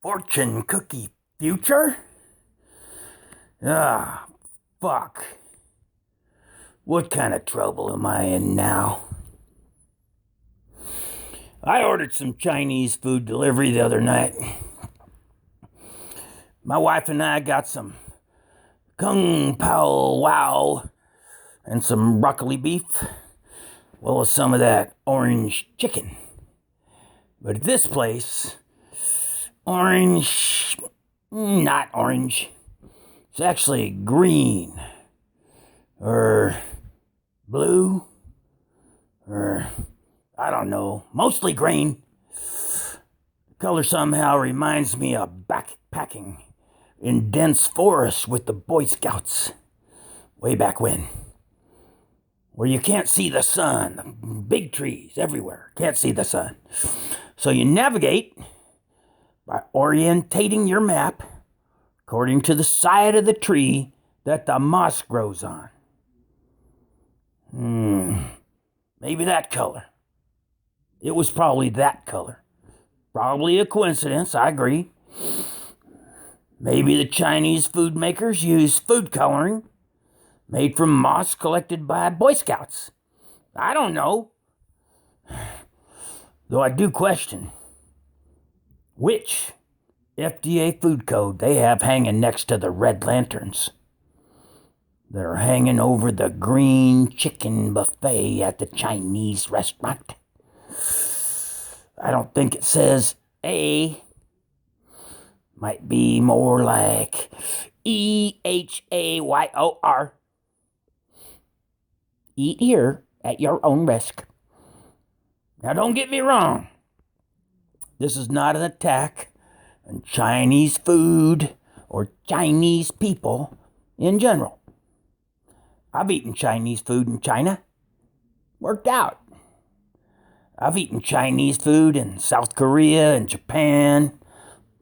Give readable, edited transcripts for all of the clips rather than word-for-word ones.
Fortune cookie future? Ah, fuck. What kind of trouble am I in now? I ordered some Chinese food delivery the other night. My wife and I got some kung pao wow and some broccoli beef, well as some of that orange chicken. But at this place, orange, not orange. It's actually green or blue or I don't know, mostly green. The color somehow reminds me of backpacking in dense forests with the Boy Scouts way back when, where you can't see the sun, big trees everywhere, can't see the sun. So you navigate by orientating your map according to the side of the tree that the moss grows on. Maybe that color. It was probably that color. Probably a coincidence, I agree. Maybe the Chinese food makers use food coloring made from moss collected by Boy Scouts. I don't know. Though I do question which FDA food code they have hanging next to the red lanterns that are hanging over the green chicken buffet at the Chinese restaurant. I don't think it says A. Might be more like EHAYOR. Eat here at your own risk. Now don't get me wrong. This is not an attack on Chinese food or Chinese people in general. I've eaten Chinese food in China. Worked out. I've eaten Chinese food in South Korea and Japan.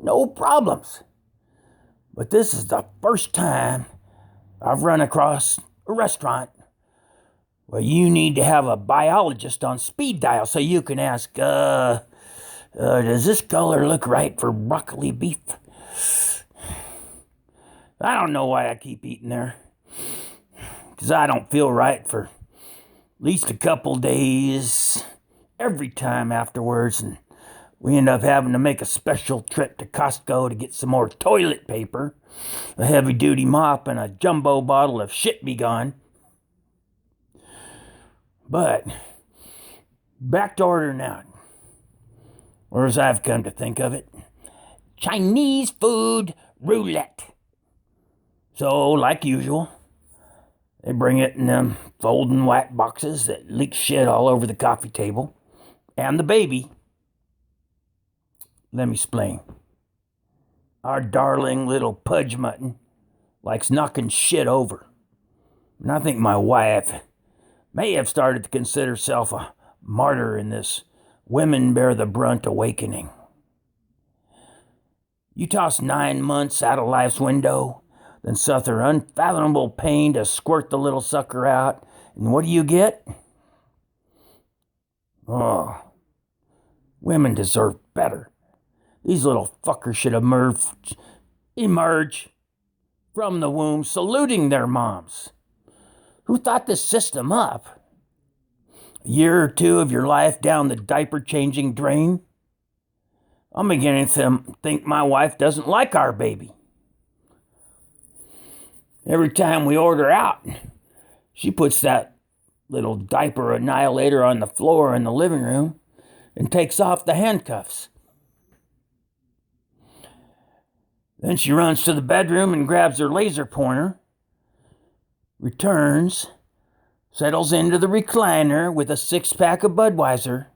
No problems. But this is the first time I've run across a restaurant where you need to have a biologist on speed dial so you can ask, does this color look right for broccoli beef? I don't know why I keep eating there. Because I don't feel right for at least a couple days every time afterwards, and we end up having to make a special trip to Costco to get some more toilet paper, a heavy-duty mop, and a jumbo bottle of shit be gone. But back to ordering out, or as I've come to think of it, Chinese food roulette. So, like usual, they bring it in them folding white boxes that leak shit all over the coffee table. And the baby. Let me explain. Our darling little pudge mutton likes knocking shit over. And I think my wife may have started to consider herself a martyr in this women bear the brunt awakening. You toss 9 months out of life's window, then suffer unfathomable pain to squirt the little sucker out, and what do you get? Oh, women deserve better. These little fuckers should emerge from the womb saluting their moms. Who thought this system up? A year or two of your life down the diaper-changing drain? I'm beginning to think my wife doesn't like our baby. Every time we order out, she puts that little diaper annihilator on the floor in the living room and takes off the handcuffs. Then she runs to the bedroom and grabs her laser pointer, returns, settles into the recliner with a 6-pack of Budweiser,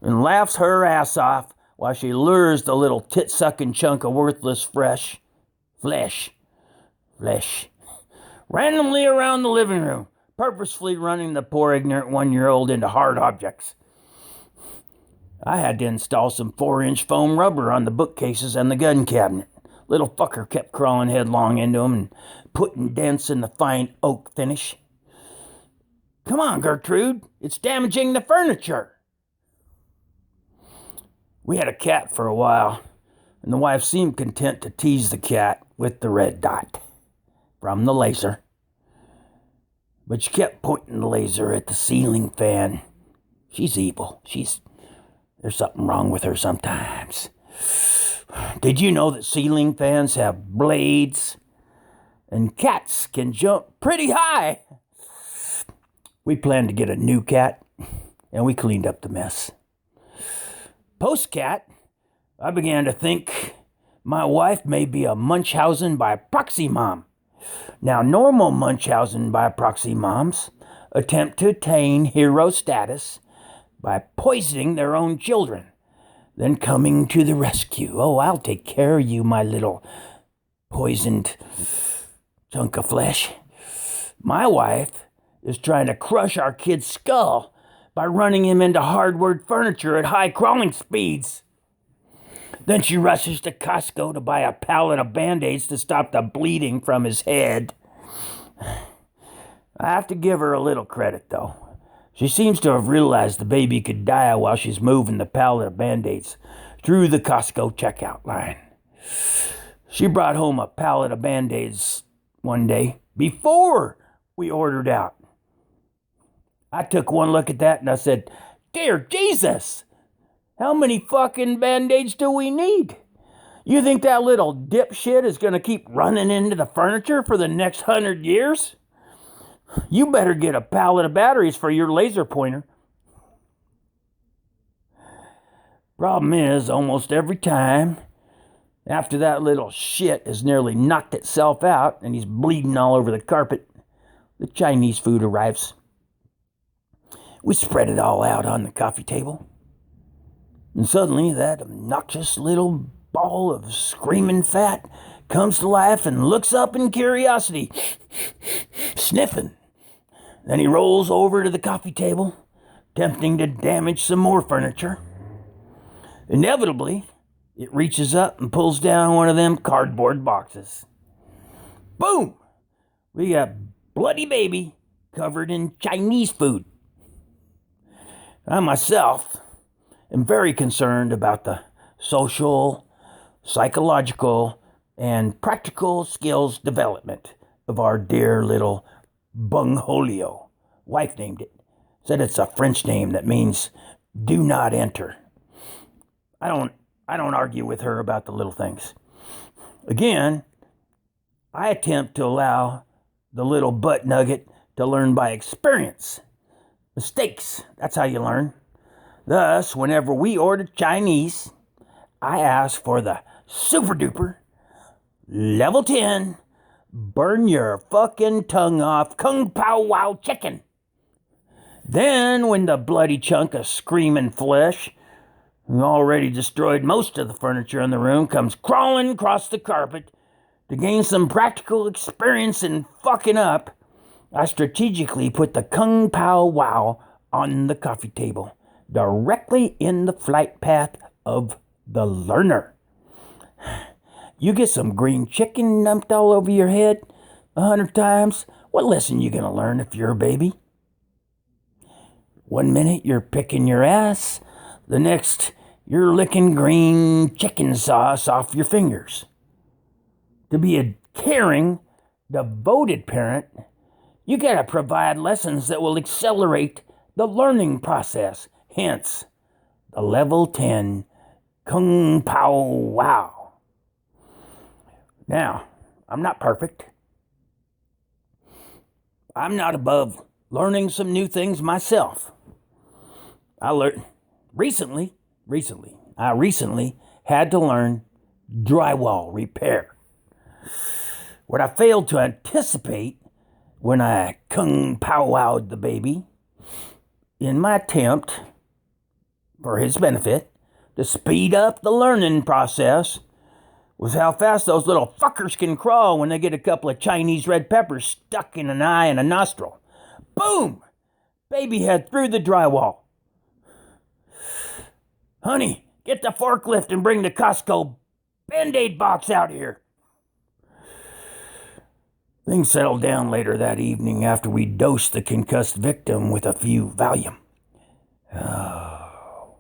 and laughs her ass off while she lures the little tit-sucking chunk of worthless flesh, randomly around the living room, purposefully running the poor ignorant 1-year-old into hard objects. I had to install some 4-inch foam rubber on the bookcases and the gun cabinet. Little fucker kept crawling headlong into them and putting dents in the fine oak finish. Come on, Gertrude, it's damaging the furniture. We had a cat for a while. and the wife seemed content to tease the cat with the red dot from the laser. But she kept pointing the laser at the ceiling fan. She's evil. There's something wrong with her sometimes. Did you know that ceiling fans have blades? And cats can jump pretty high. We planned to get a new cat, and we cleaned up the mess. Post-cat, I began to think my wife may be a Munchausen by proxy mom. Now, normal Munchausen by proxy moms attempt to attain hero status by poisoning their own children, then coming to the rescue. Oh, I'll take care of you, my little poisoned chunk of flesh. My wife is trying to crush our kid's skull by running him into hardwood furniture at high crawling speeds. Then she rushes to Costco to buy a pallet of bandages to stop the bleeding from his head. I have to give her a little credit, though. She seems to have realized the baby could die while she's moving the pallet of bandages through the Costco checkout line. She brought home a pallet of bandages one day before we ordered out. I took one look at that and I said, "Dear Jesus, how many fucking band-aids do we need? You think that little dipshit is going to keep running into the furniture for the next 100 years? You better get a pallet of batteries for your laser pointer." Problem is, almost every time, after that little shit has nearly knocked itself out and he's bleeding all over the carpet, the Chinese food arrives. We spread it all out on the coffee table. And suddenly that obnoxious little ball of screaming fat comes to life and looks up in curiosity, sniffing. Then he rolls over to the coffee table, attempting to damage some more furniture. Inevitably, it reaches up and pulls down one of them cardboard boxes. Boom! We got bloody baby covered in Chinese food. I myself am very concerned about the social, psychological, and practical skills development of our dear little Bungholio. Wife named it. Said it's a French name that means do not enter. I don't argue with her about the little things. Again, I attempt to allow the little butt nugget to learn by experience. Mistakes, that's how you learn. Thus, whenever we order Chinese, I ask for the super duper, level 10, burn your fucking tongue off Kung Pao Wow chicken. Then, when the bloody chunk of screaming flesh, who already destroyed most of the furniture in the room, comes crawling across the carpet to gain some practical experience in fucking up, I strategically put the Kung Pao Wow on the coffee table, directly in the flight path of the learner. You get some green chicken dumped all over your head 100 times, what lesson you gonna learn if you're a baby? 1 minute you're picking your ass, the next you're licking green chicken sauce off your fingers. To be a caring, devoted parent, you gotta provide lessons that will accelerate the learning process. Hence, the level 10 Kung Pao Wow. Now, I'm not perfect. I'm not above learning some new things myself. I recently had to learn drywall repair. What I failed to anticipate when I Kung Pao Wowed the baby, in my attempt, for his benefit, to speed up the learning process, was how fast those little fuckers can crawl when they get a couple of Chinese red peppers stuck in an eye and a nostril. Boom! Baby head through the drywall. Honey, get the forklift and bring the Costco Band-Aid box out here. Things settled down later that evening after we dosed the concussed victim with a few Valium. Oh,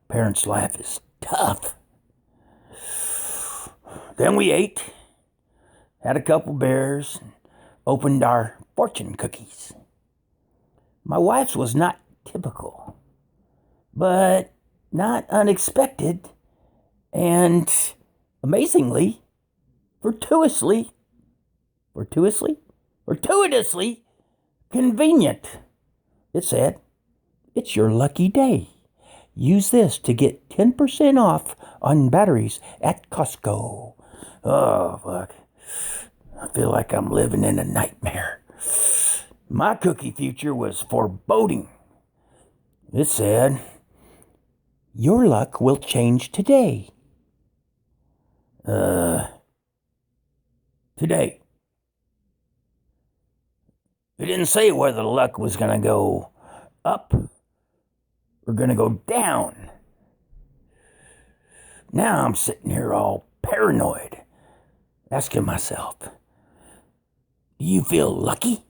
parents' life is tough. Then we ate, had a couple beers, and opened our fortune cookies. My wife's was not typical, but not unexpected, and amazingly, fortuitously convenient. It said, "It's your lucky day. Use this to get 10% off on batteries at Costco." Oh, fuck. I feel like I'm living in a nightmare. My cookie future was foreboding. It said, "Your luck will change today." Today. It didn't say whether the luck was going to go up or going to go down. Now I'm sitting here all paranoid, asking myself, do you feel lucky?